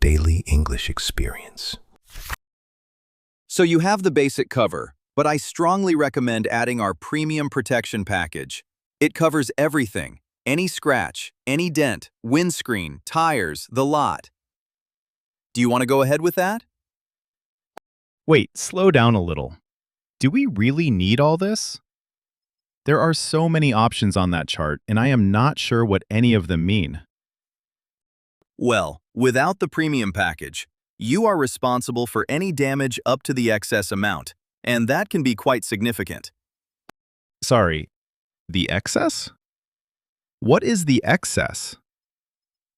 daily English experience. So you have the basic cover, but I strongly recommend adding our premium protection package. It covers everything, any scratch, any dent, windscreen, tires, the lot. Do you want to go ahead with that? Wait, slow down a little. Do we really need all this? There are so many options on that chart, and I am not sure what any of them mean. Well, without the premium package, you are responsible for any damage up to the excess amount, and that can be quite significant. Sorry, the excess? What is the excess?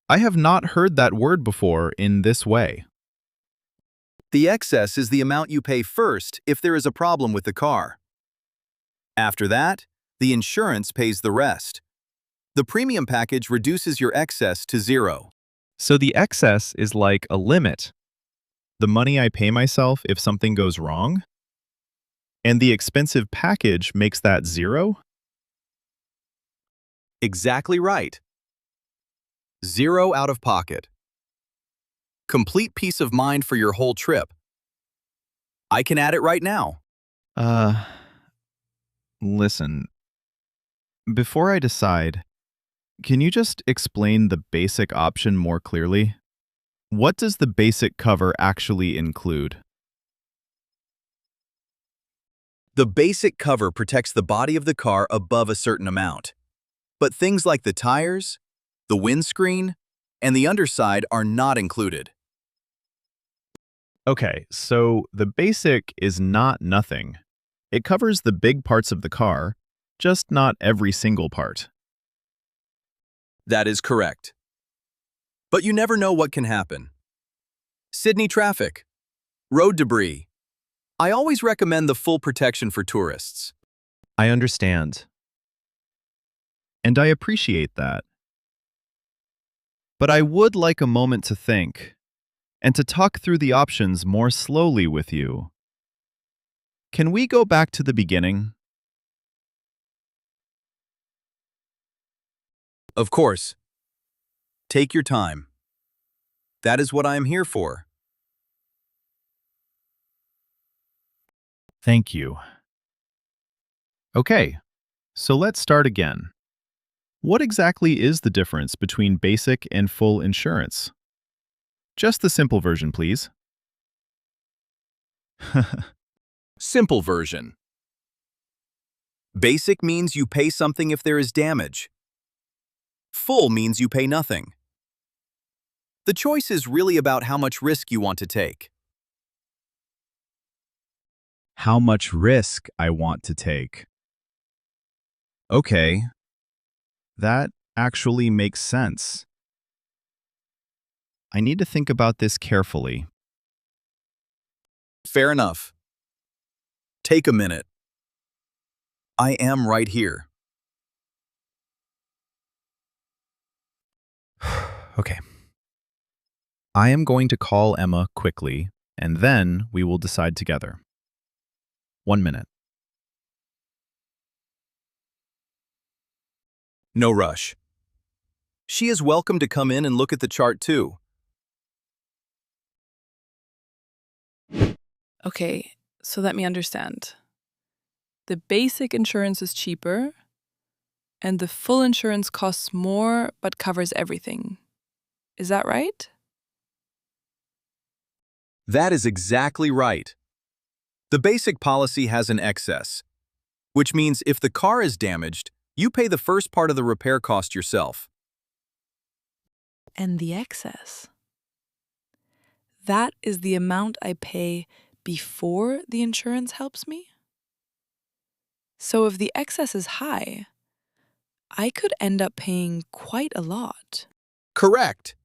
I have not heard that word before in this way. The excess is the amount you pay first if there is a problem with the car. After that, the insurance pays the rest. The premium package reduces your excess to zero. So the excess is like a limit. The money I pay myself if something goes wrong? And the expensive package makes that zero? Exactly right. Zero out of pocket. Complete peace of mind for your whole trip. I can add it right now. Listen. Before I decide, can you just explain the basic option more clearly? What does the basic cover actually include? The basic cover protects the body of the car above a certain amount. But things like the tires, the windscreen, and the underside are not included. Okay, so the basic is not nothing. It covers the big parts of the car, just not every single part. That is correct. But you never know what can happen. Sydney traffic, road debris. I always recommend the full protection for tourists. I understand. And I appreciate that. But I would like a moment to think and to talk through the options more slowly with you. Can we go back to the beginning? Of course. Take your time. That is what I am here for. Thank you. Okay, so let's start again. What exactly is the difference between basic and full insurance? Just the simple version, please. Simple version. Basic means you pay something if there is damage. Full means you pay nothing. The choice is really about how much risk you want to take. How much risk I want to take. Okay, that actually makes sense. I need to think about this carefully. Fair enough. Take a minute. I am right here. Okay. I am going to call Emma quickly, and then we will decide together. 1 minute. No rush. She is welcome to come in and look at the chart too. Okay, so let me understand. The basic insurance is cheaper, and the full insurance costs more but covers everything. Is that right? That is exactly right. The basic policy has an excess, which means if the car is damaged, you pay the first part of the repair cost yourself. And the excess? That is the amount I pay before the insurance helps me? So if the excess is high, I could end up paying quite a lot. Correct.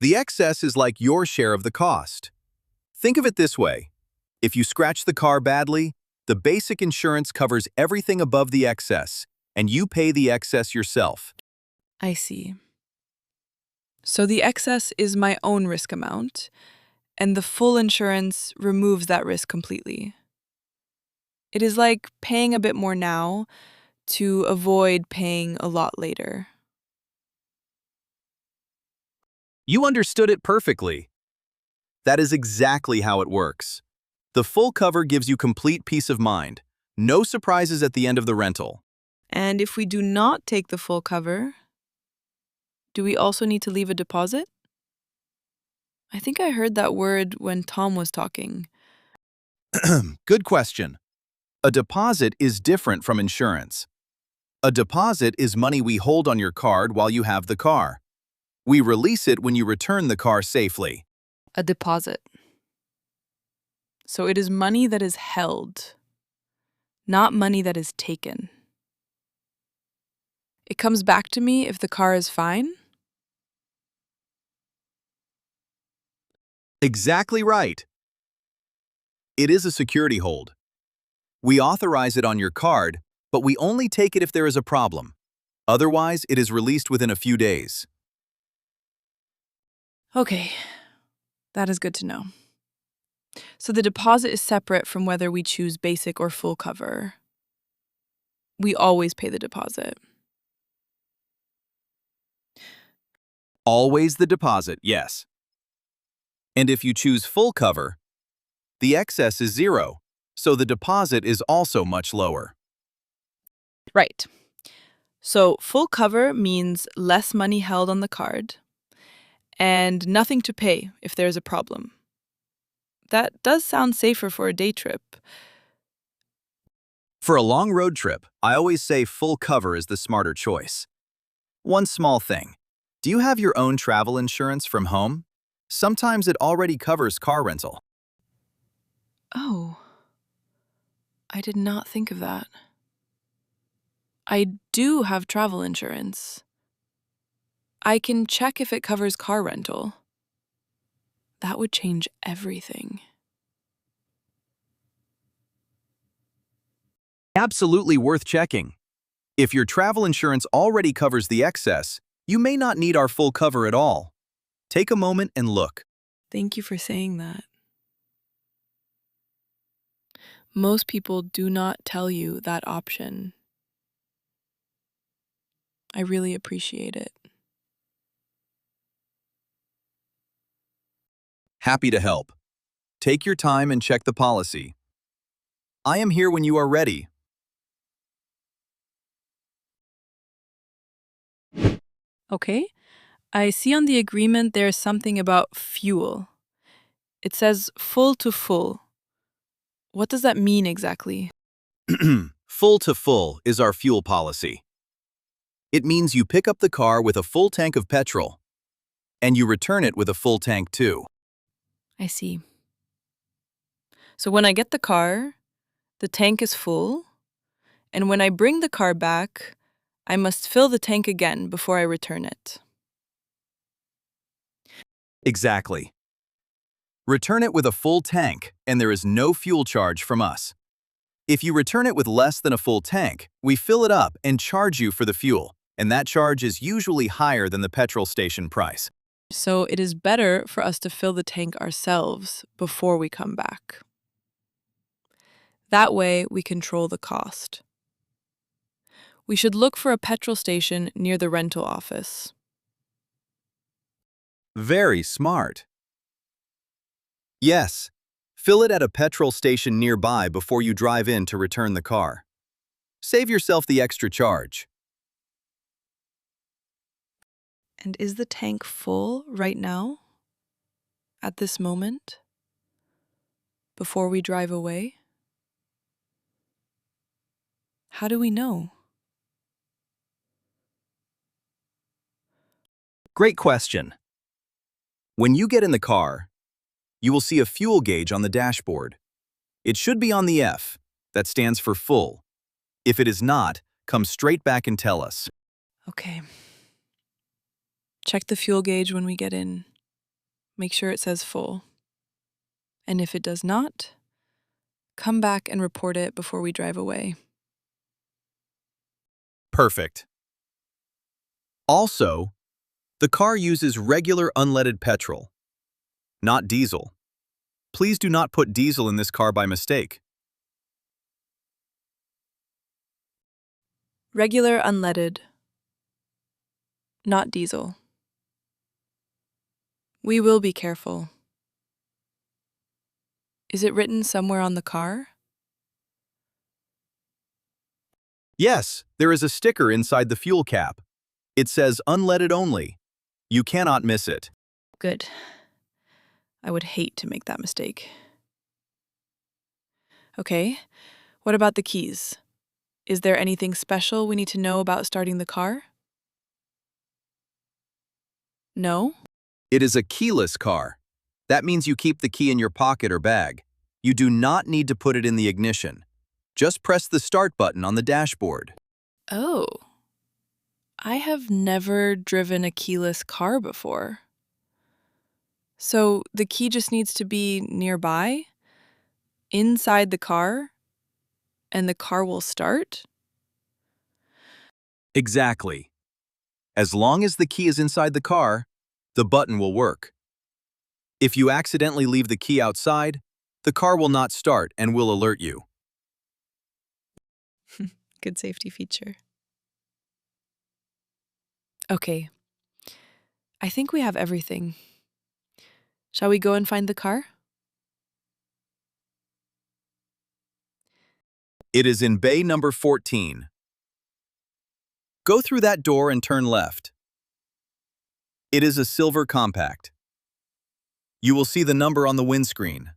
The excess is like your share of the cost. Think of it this way. If you scratch the car badly, the basic insurance covers everything above the excess, and you pay the excess yourself. I see. So the excess is my own risk amount, and the full insurance removes that risk completely. It is like paying a bit more now to avoid paying a lot later. You understood it perfectly. That is exactly how it works. The full cover gives you complete peace of mind. No surprises at the end of the rental. And if we do not take the full cover, do we also need to leave a deposit? I think I heard that word when Tom was talking. Good question. A deposit is different from insurance. A deposit is money we hold on your card while you have the car. We release it when you return the car safely. A deposit. So it is money that is held, not money that is taken. It comes back to me if the car is fine? Exactly right. It is a security hold. We authorize it on your card, but we only take it if there is a problem. Otherwise, it is released within a few days. Okay, that is good to know. So the deposit is separate from whether we choose basic or full cover. We always pay the deposit. Always the deposit, yes. And if you choose full cover, the excess is zero, so the deposit is also much lower. Right. So full cover means less money held on the card and nothing to pay if there's a problem. That does sound safer for a day trip. For a long road trip, I always say full cover is the smarter choice. One small thing. Do you have your own travel insurance from home? Sometimes it already covers car rental. Oh, I did not think of that. I do have travel insurance. I can check if it covers car rental. That would change everything. Absolutely worth checking. If your travel insurance already covers the excess, you may not need our full cover at all. Take a moment and look. Thank you for saying that. Most people do not tell you that option. I really appreciate it. Happy to help. Take your time and check the policy. I am here when you are ready. Okay, I see on the agreement there's something about fuel. It says full to full. What does that mean exactly? Full to full is our fuel policy. It means you pick up the car with a full tank of petrol, and you return it with a full tank too. I see. So when I get the car, the tank is full, and when I bring the car back, I must fill the tank again before I return it. Exactly. Return it with a full tank, and there is no fuel charge from us. If you return it with less than a full tank, we fill it up and charge you for the fuel, and that charge is usually higher than the petrol station price. So it is better for us to fill the tank ourselves before we come back. That way, we control the cost. We should look for a petrol station near the rental office. Very smart. Yes, fill it at a petrol station nearby before you drive in to return the car. Save yourself the extra charge. And is the tank full right now? At this moment? Before we drive away? How do we know? Great question. When you get in the car, you will see a fuel gauge on the dashboard. It should be on the F, that stands for full. If it is not, come straight back and tell us. Okay. Check the fuel gauge when we get in. Make sure it says full. And if it does not, come back and report it before we drive away. Perfect. Also, the car uses regular unleaded petrol, not diesel. Please do not put diesel in this car by mistake. Regular unleaded, not diesel. We will be careful. Is it written somewhere on the car? Yes, there is a sticker inside the fuel cap. It says unleaded only. You cannot miss it. Good. I would hate to make that mistake. Okay, what about the keys? Is there anything special we need to know about starting the car? No? It is a keyless car. That means you keep the key in your pocket or bag. You do not need to put it in the ignition. Just press the start button on the dashboard. Oh, I have never driven a keyless car before. So the key just needs to be nearby, inside the car, and the car will start? Exactly. As long as the key is inside the car, the button will work. If you accidentally leave the key outside, the car will not start and will alert you. Good safety feature. Okay, I think we have everything. Shall we go and find the car? It is in bay number 14. Go through that door and turn left. It is a silver compact. You will see the number on the windscreen.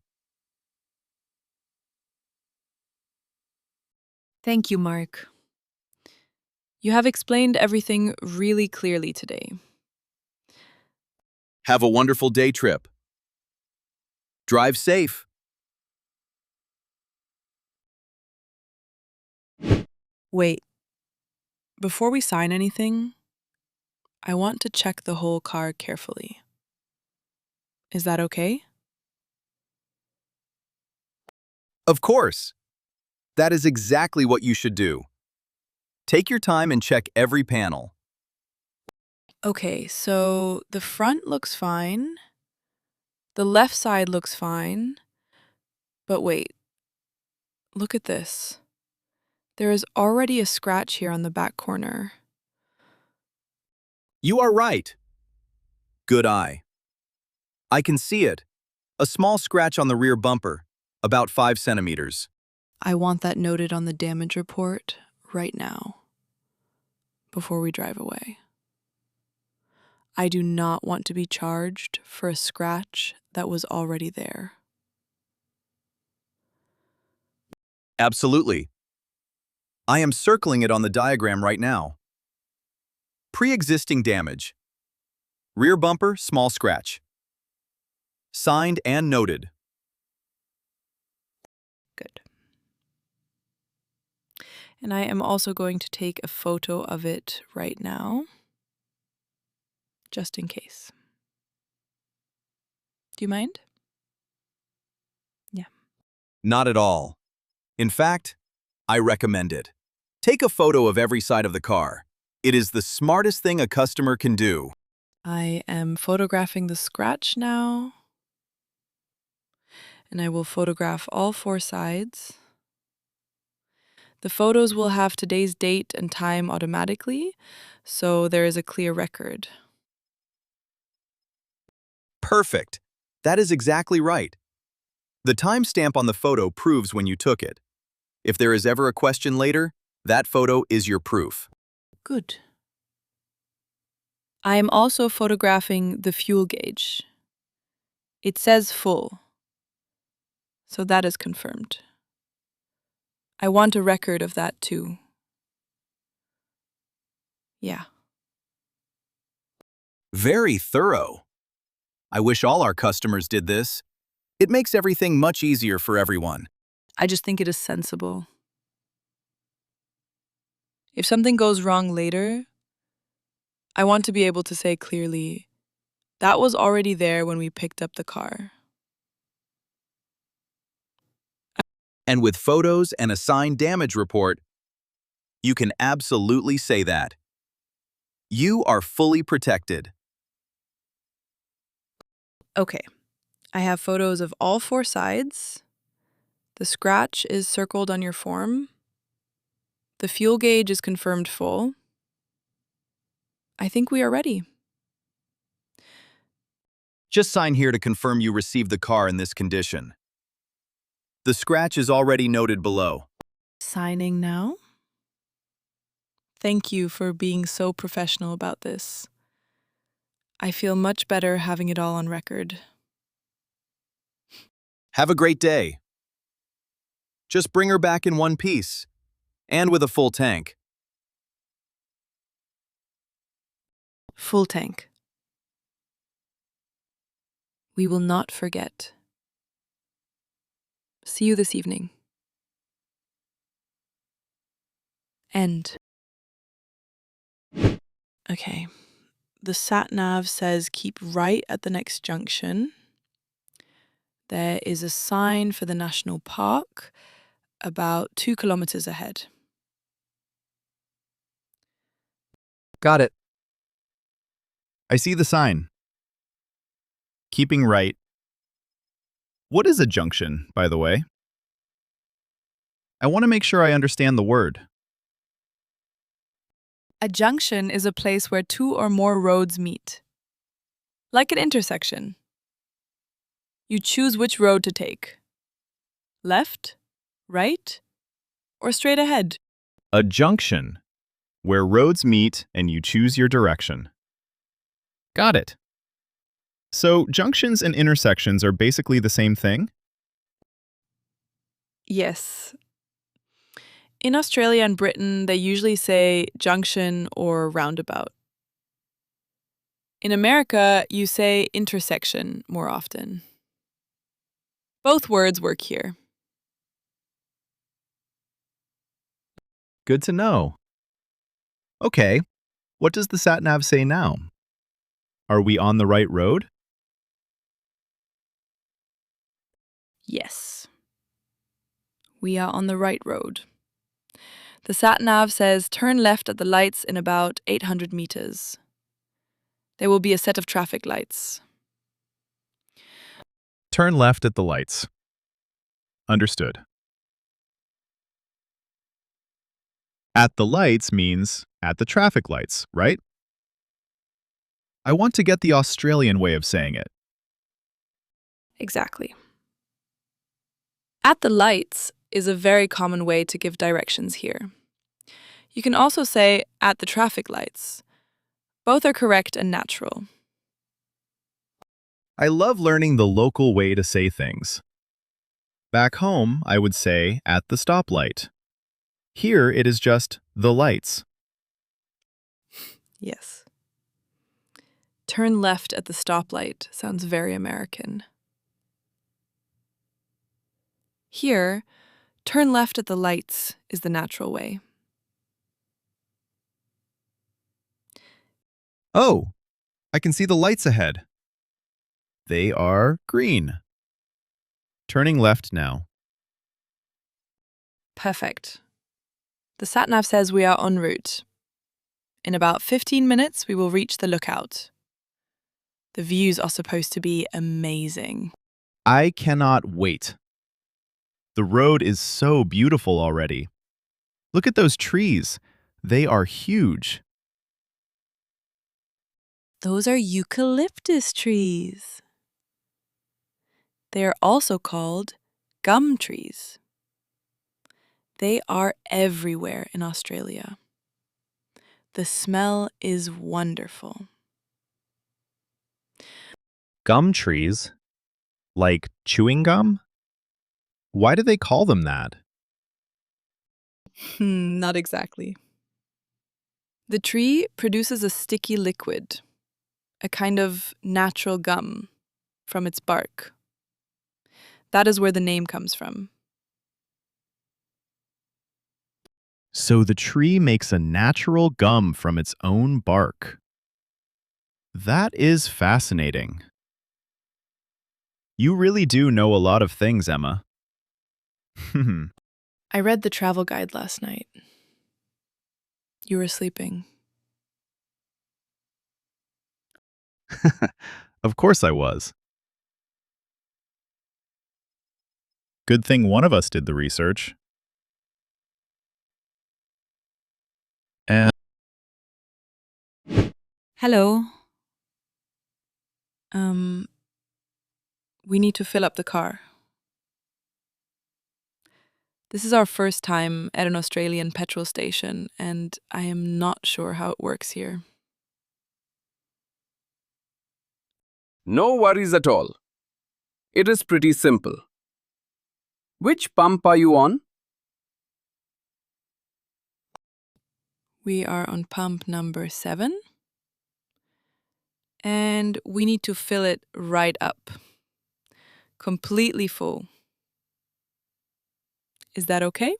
Thank you, Mark. You have explained everything really clearly today. Have a wonderful day trip. Drive safe. Wait, before we sign anything, I want to check the whole car carefully. Is that okay? Of course. That is exactly what you should do. Take your time and check every panel. Okay, so the front looks fine. The left side looks fine. But wait, look at this. There is already a scratch here on the back corner. You are right. Good eye. I can see it. A small scratch on the rear bumper, about 5 centimeters. I want that noted on the damage report right now, before we drive away. I do not want to be charged for a scratch that was already there. Absolutely. I am circling it on the diagram right now. Pre-existing damage. Rear bumper, small scratch. Signed and noted. Good. And I am also going to take a photo of it right now, just in case. Do you mind? Yeah. Not at all. In fact, I recommend it. Take a photo of every side of the car. It is the smartest thing a customer can do. I am photographing the scratch now. And I will photograph all 4 sides. The photos will have today's date and time automatically, so there is a clear record. Perfect. That is exactly right. The timestamp on the photo proves when you took it. If there is ever a question later, that photo is your proof. Good. I am also photographing the fuel gauge. It says full, so that is confirmed. I want a record of that too. Yeah. Very thorough. I wish all our customers did this. It makes everything much easier for everyone. I just think it is sensible. If something goes wrong later, I want to be able to say clearly, that was already there when we picked up the car. And with photos and a signed damage report, you can absolutely say that. You are fully protected. Okay, I have photos of all 4 sides. The scratch is circled on your form. The fuel gauge is confirmed full. I think we are ready. Just sign here to confirm you received the car in this condition. The scratch is already noted below. Signing now. Thank you for being so professional about this. I feel much better having it all on record. Have a great day. Just bring her back in one piece, and with a full tank. Full tank. We will not forget. See you this evening. End. Okay. The sat-nav says keep right at the next junction. There is a sign for the national park about 2 kilometers ahead. Got it. I see the sign. Keeping right. What is a junction, by the way? I want to make sure I understand the word. A junction is a place where two or more roads meet. Like an intersection. You choose which road to take. Left, right, or straight ahead. A junction, where roads meet and you choose your direction. Got it. So junctions and intersections are basically the same thing? Yes. In Australia and Britain, they usually say junction or roundabout. In America, you say intersection more often. Both words work here. Good to know. Okay, what does the sat-nav say now? Are we on the right road? Yes. We are on the right road. The sat-nav says turn left at the lights in about 800 meters. There will be a set of traffic lights. Turn left at the lights. Understood. At the lights means at the traffic lights, right? I want to get the Australian way of saying it. Exactly. At the lights is a very common way to give directions here. You can also say at the traffic lights. Both are correct and natural. I love learning the local way to say things. Back home, I would say at the stoplight. Here, it is just the lights. Yes. Turn left at the stoplight sounds very American. Here, turn left at the lights is the natural way. Oh, I can see the lights ahead. They are green. Turning left now. Perfect. The sat-nav says we are en route. In about 15 minutes, we will reach the lookout. The views are supposed to be amazing. I cannot wait. The road is so beautiful already. Look at those trees. They are huge. Those are eucalyptus trees. They are also called gum trees. They are everywhere in Australia. The smell is wonderful. Gum trees? Like chewing gum? Why do they call them that? Not exactly. The tree produces a sticky liquid, a kind of natural gum, from its bark. That is where the name comes from. So the tree makes a natural gum from its own bark. That is fascinating. You really do know a lot of things, Emma. I read the travel guide last night. You were sleeping. Of course I was. Good thing one of us did the research. And Hello. We need to fill up the car. This is our first time at an Australian petrol station, and I am not sure how it works here. No worries at all. It is pretty simple. Which pump are you on? We are on pump number 7, and we need to fill it right up. Completely full. Is that okay?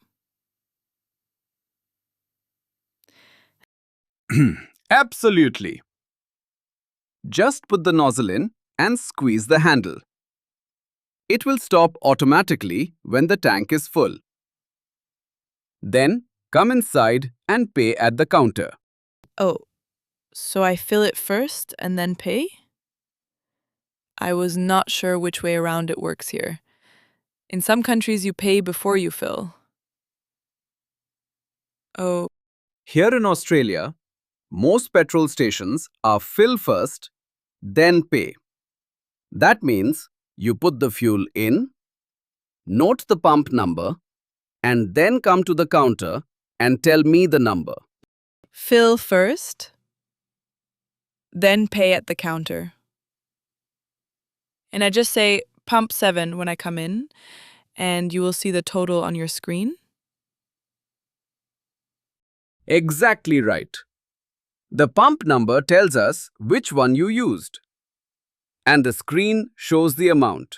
Absolutely. Just put the nozzle in and squeeze the handle. It will stop automatically when the tank is full. Then come inside and pay at the counter. Oh, so I fill it first and then pay? I was not sure which way around it works here. In some countries, you pay before you fill. Oh, Here in Australia, most petrol stations are fill first, then pay. That means you put the fuel in, note the pump number, and then come to the counter and tell me the number. fill first, then pay at the counter. And I just say pump 7 when I come in, and you will see the total on your screen. Exactly right. The pump number tells us which one you used. And the screen shows the amount.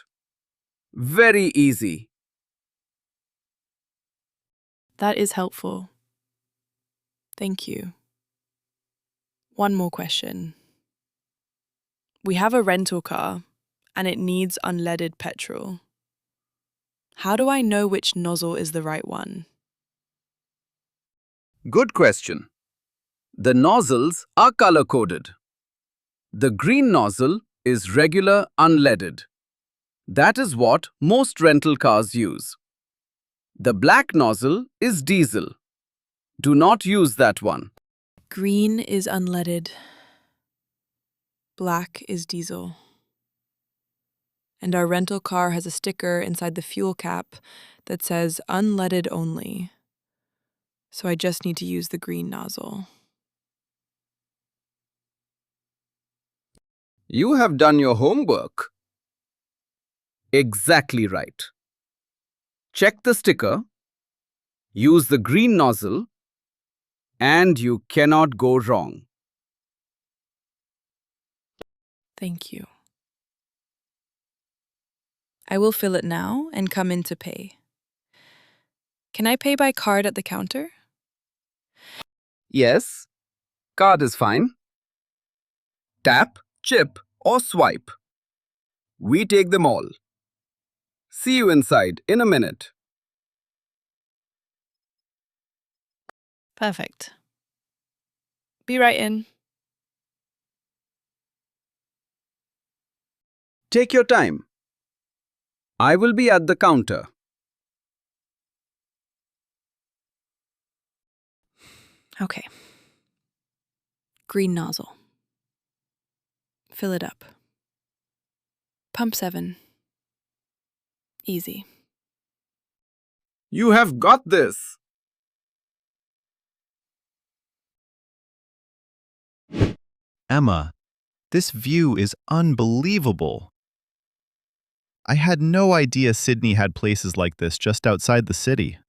Very easy. That is helpful. Thank you. One more question. We have a rental car, and it needs unleaded petrol. How do I know which nozzle is the right one? Good question. The nozzles are color-coded. The green nozzle is regular unleaded. That is what most rental cars use. The black nozzle is diesel. Do not use that one. Green is unleaded. Black is diesel. And our rental car has a sticker inside the fuel cap that says unleaded only. So I just need to use the green nozzle. You have done your homework. Exactly right. Check the sticker, use the green nozzle, and you cannot go wrong. Thank you. I will fill it now and come in to pay. Can I pay by card at the counter? Yes, card is fine. Tap, chip, or swipe. We take them all. See you inside in a minute. Perfect. Be right in. Take your time. I will be at the counter. Okay. Green nozzle. Fill it up. Pump 7. Easy. You have got this. Emma, this view is unbelievable. I had no idea Sydney had places like this just outside the city.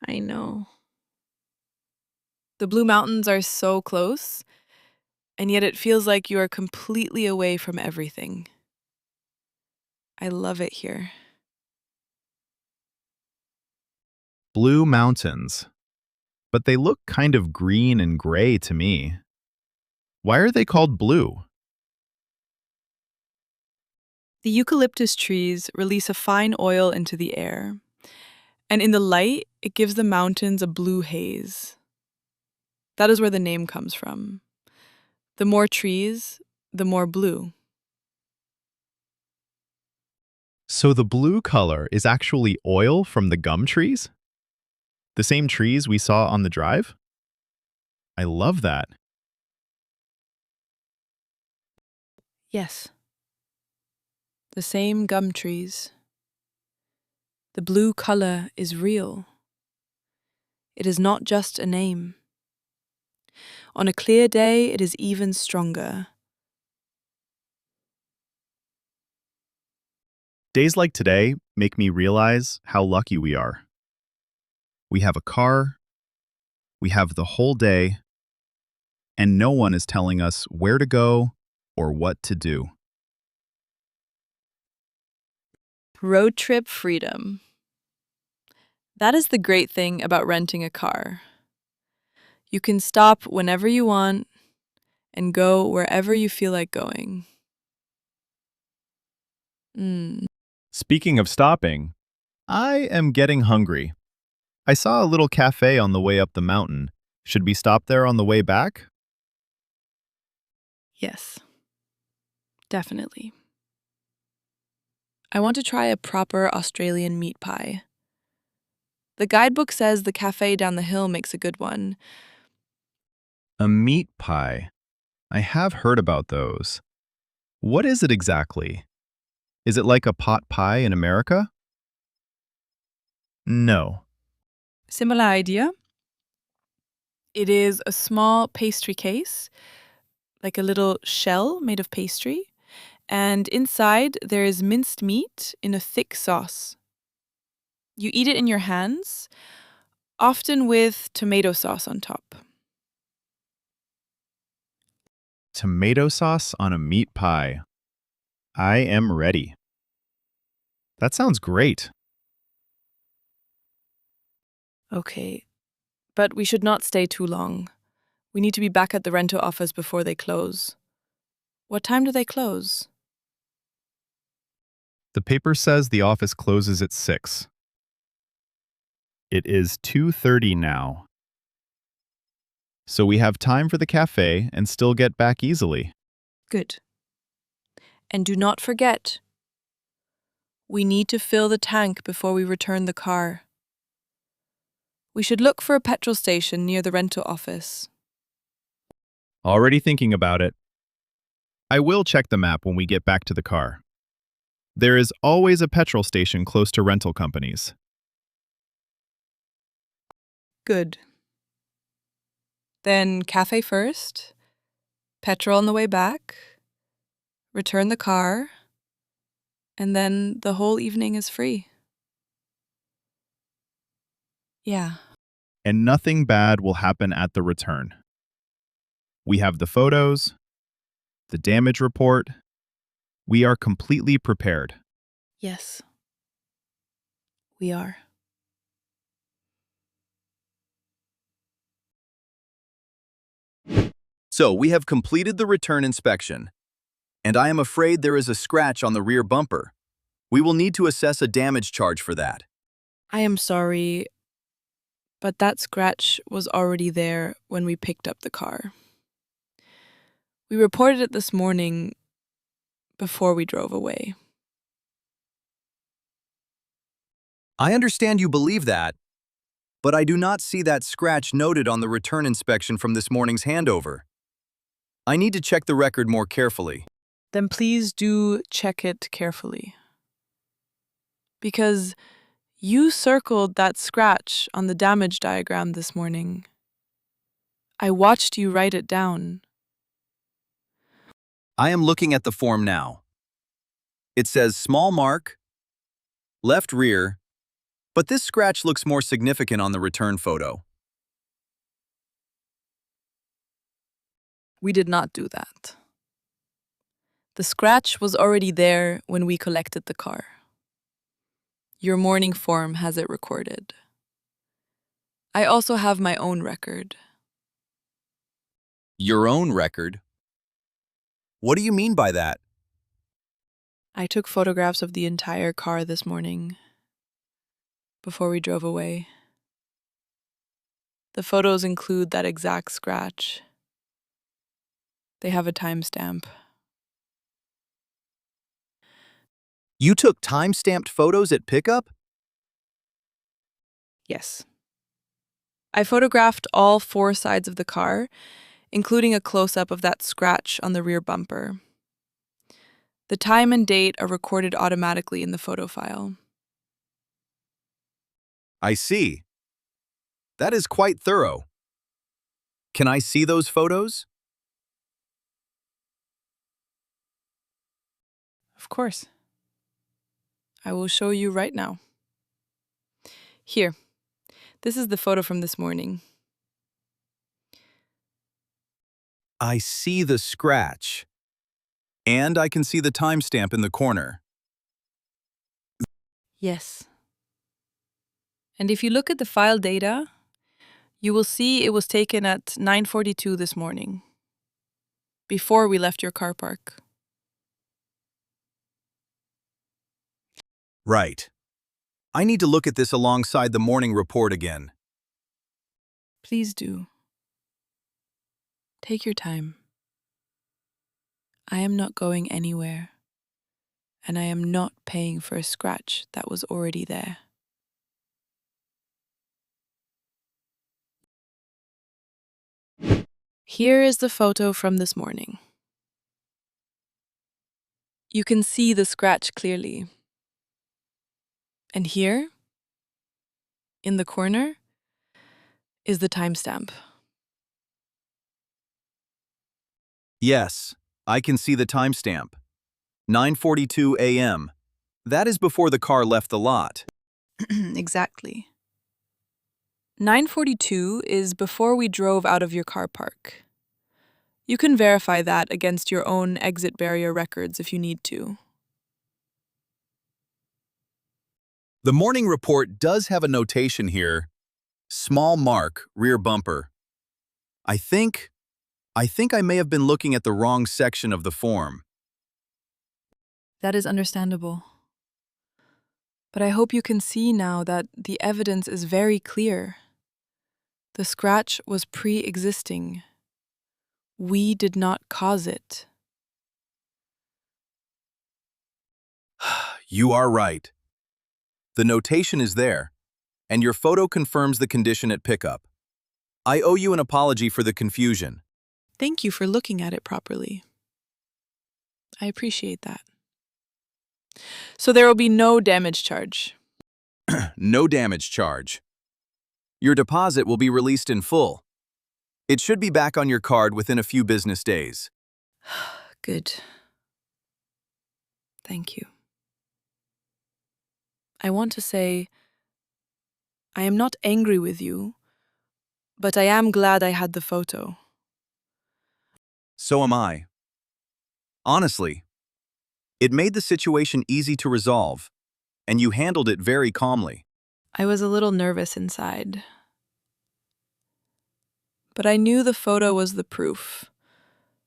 I know. The Blue Mountains are so close, and yet it feels like you are completely away from everything. I love it here. Blue Mountains. But they look kind of green and gray to me. Why are they called blue? The eucalyptus trees release a fine oil into the air, and in the light, it gives the mountains a blue haze. That is where the name comes from. The more trees, the more blue. So the blue color is actually oil from the gum trees? The same trees we saw on the drive? I love that. Yes. The same gum trees The blue color is real. It is not just a name. On a clear day, it is even stronger. Days like today make me realize how lucky we are. We have a car, we have the whole day, and no one is telling us where to go or what to do. Road trip freedom. That is the great thing about renting a car. You can stop whenever you want and go wherever you feel like going. Speaking of stopping, I am getting hungry. I saw a little cafe on the way up the mountain. Should we stop there on the way back? Yes, definitely. I want to try a proper Australian meat pie. The guidebook says the cafe down the hill makes a good one. A meat pie. I have heard about those. What is it exactly? Is it like a pot pie in America? No. Similar idea. It is a small pastry case, like a little shell made of pastry, and inside there is minced meat in a thick sauce. You eat it in your hands, often with tomato sauce on top. Tomato sauce on a meat pie. I am ready. That sounds great. Okay, but we should not stay too long. We need to be back at the rental office before they close. What time do they close? The paper says the office closes at 6. It is 2:30 now. So we have time for the cafe and still get back easily. Good. And do not forget, we need to fill the tank before we return the car. We should look for a petrol station near the rental office. Already thinking about it. I will check the map when we get back to the car. There is always a petrol station close to rental companies. Good. Then cafe first, petrol on the way back, return the car, and then the whole evening is free. Yeah. And nothing bad will happen at the return. We have the photos, the damage report. We are completely prepared. Yes. We are. So we have completed the return inspection, and I am afraid there is a scratch on the rear bumper. We will need to assess a damage charge for that. I am sorry, but that scratch was already there when we picked up the car. We reported it this morning before we drove away. I understand you believe that, but I do not see that scratch noted on the return inspection from this morning's handover. I need to check the record more carefully. Then please do check it carefully. Because you circled that scratch on the damage diagram this morning. I watched you write it down. I am looking at the form now. It says small mark, left rear, but this scratch looks more significant on the return photo. We did not do that. The scratch was already there when we collected the car. Your morning form has it recorded. I also have my own record. Your own record? What do you mean by that? I took photographs of the entire car this morning before we drove away. The photos include that exact scratch. They have a timestamp. You took time-stamped photos at pickup? Yes. I photographed all 4 sides of the car, including a close-up of that scratch on the rear bumper. The time and date are recorded automatically in the photo file. I see. That is quite thorough. Can I see those photos? Of course. I will show you right now. Here, this is the photo from this morning. I see the scratch. And I can see the timestamp in the corner. Yes. And if you look at the file data, you will see it was taken at 9:42 this morning, before we left your car park. Right. I need to look at this alongside the morning report again. Please do. Take your time. I am not going anywhere, and I am not paying for a scratch that was already there. Here is the photo from this morning. You can see the scratch clearly. And here, in the corner, is the timestamp. Yes, I can see the timestamp. 9:42 a.m. That is before the car left the lot. Exactly. 9:42 is before we drove out of your car park. You can verify that against your own exit barrier records if you need to. The morning report does have a notation here. Small mark, rear bumper. I think I may have been looking at the wrong section of the form. That is understandable. But I hope you can see now that the evidence is very clear. The scratch was pre-existing. We did not cause it. You are right. The notation is there, and your photo confirms the condition at pickup. I owe you an apology for the confusion. Thank you for looking at it properly. I appreciate that. So there will be no damage charge. No damage charge. Your deposit will be released in full. It should be back on your card within a few business days. Good. Thank you. I want to say, I am not angry with you, but I am glad I had the photo. So am I. Honestly, it made the situation easy to resolve, and you handled it very calmly. I was a little nervous inside. But I knew the photo was the proof,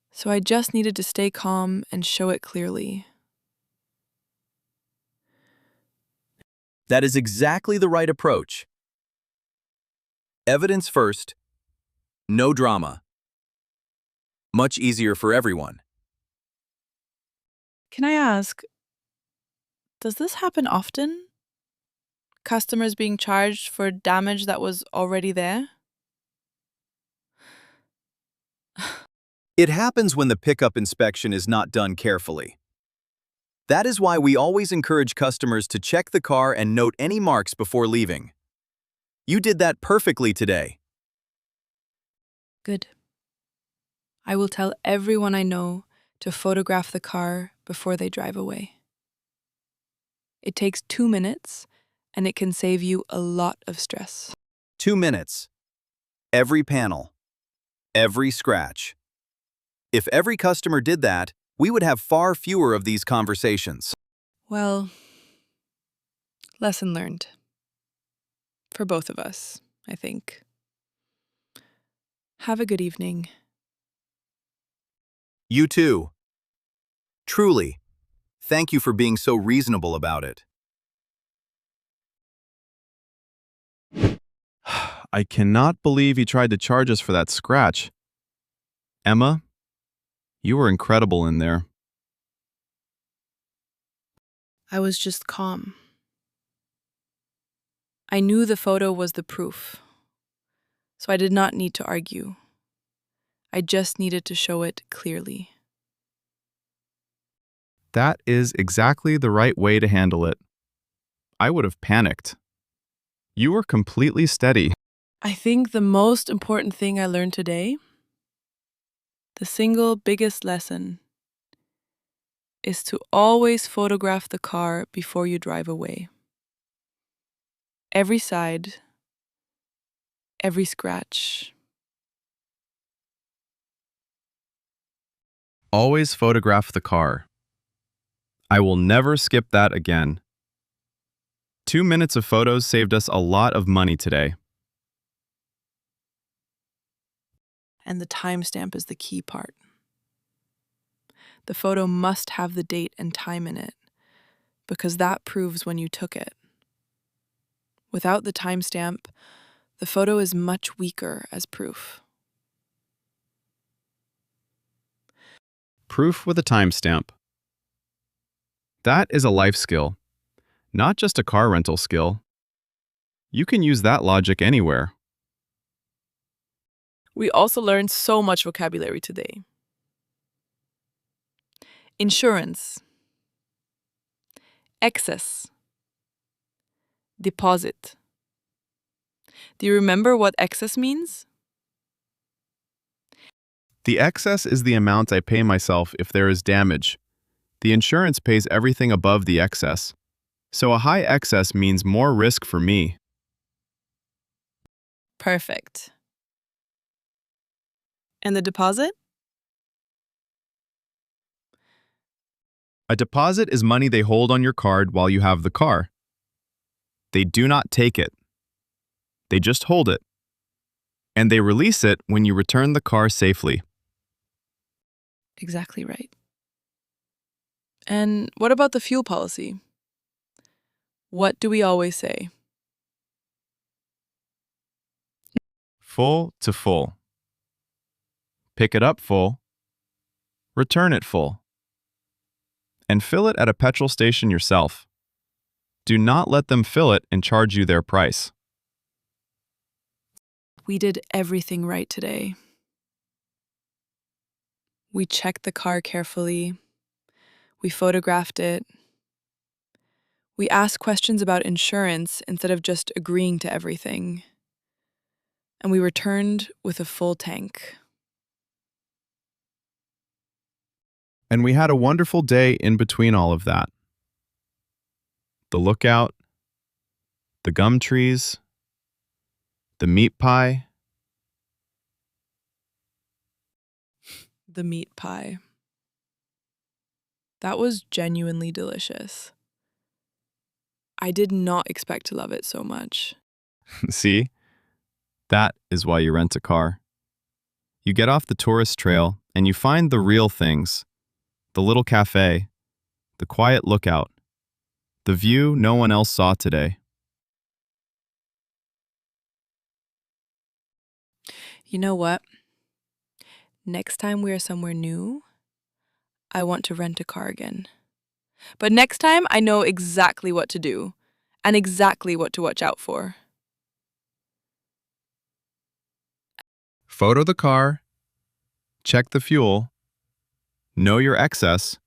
so I just needed to stay calm and show it clearly. That is exactly the right approach. Evidence first, no drama. Much easier for everyone. Can I ask, does this happen often? Customers being charged for damage that was already there? It happens when the pickup inspection is not done carefully. That is why we always encourage customers to check the car and note any marks before leaving. You did that perfectly today. Good. I will tell everyone I know to photograph the car before they drive away. It takes 2 minutes, and it can save you a lot of stress. 2 minutes. Every panel. Every scratch. If every customer did that, we would have far fewer of these conversations. Well, lesson learned. For both of us, I think. Have a good evening. You too. Truly, thank you for being so reasonable about it. I cannot believe he tried to charge us for that scratch. Emma, you were incredible in there. I was just calm. I knew the photo was the proof, so I did not need to argue. I just needed to show it clearly. That is exactly the right way to handle it. I would have panicked. You were completely steady. I think the most important thing I learned today, the single biggest lesson, is to always photograph the car before you drive away. Every side, every scratch. Always photograph the car. I will never skip that again. 2 minutes of photos saved us a lot of money today. And the timestamp is the key part. The photo must have the date and time in it, because that proves when you took it. Without the timestamp, the photo is much weaker as proof. Proof with a timestamp. That is a life skill, not just a car rental skill. You can use that logic anywhere. We also learned so much vocabulary today. Insurance, excess, deposit. Do you remember what excess means? The excess is the amount I pay myself if there is damage. The insurance pays everything above the excess. So a high excess means more risk for me. Perfect. And the deposit? A deposit is money they hold on your card while you have the car. They do not take it. They just hold it. And they release it when you return the car safely. Exactly right. And what about the fuel policy? What do we always say? Full to full. Pick it up full. Return it full. And fill it at a petrol station yourself. Do not let them fill it and charge you their price. We did everything right today. We checked the car carefully. We photographed it. We asked questions about insurance instead of just agreeing to everything. And we returned with a full tank. And we had a wonderful day in between all of that. The lookout, the gum trees, the meat pie. The meat pie. That was genuinely delicious. I did not expect to love it so much. See? That is why you rent a car. You get off the tourist trail and you find the real things. The little cafe, the quiet lookout, the view no one else saw today. You know what? Next time we are somewhere new, I want to rent a car again. But next time, I know exactly what to do and exactly what to watch out for. Photo the car, check the fuel, know your excess,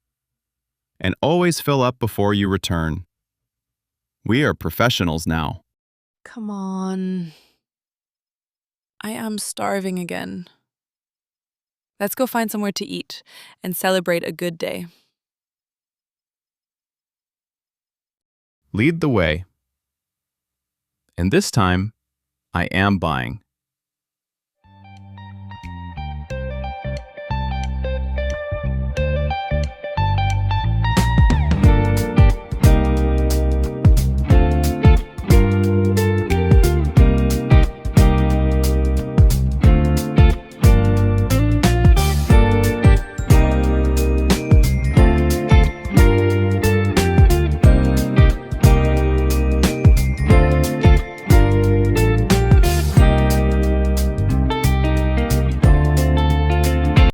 and always fill up before you return. We are professionals now. Come on. I am starving again. Let's go find somewhere to eat and celebrate a good day. Lead the way. And this time, I am buying.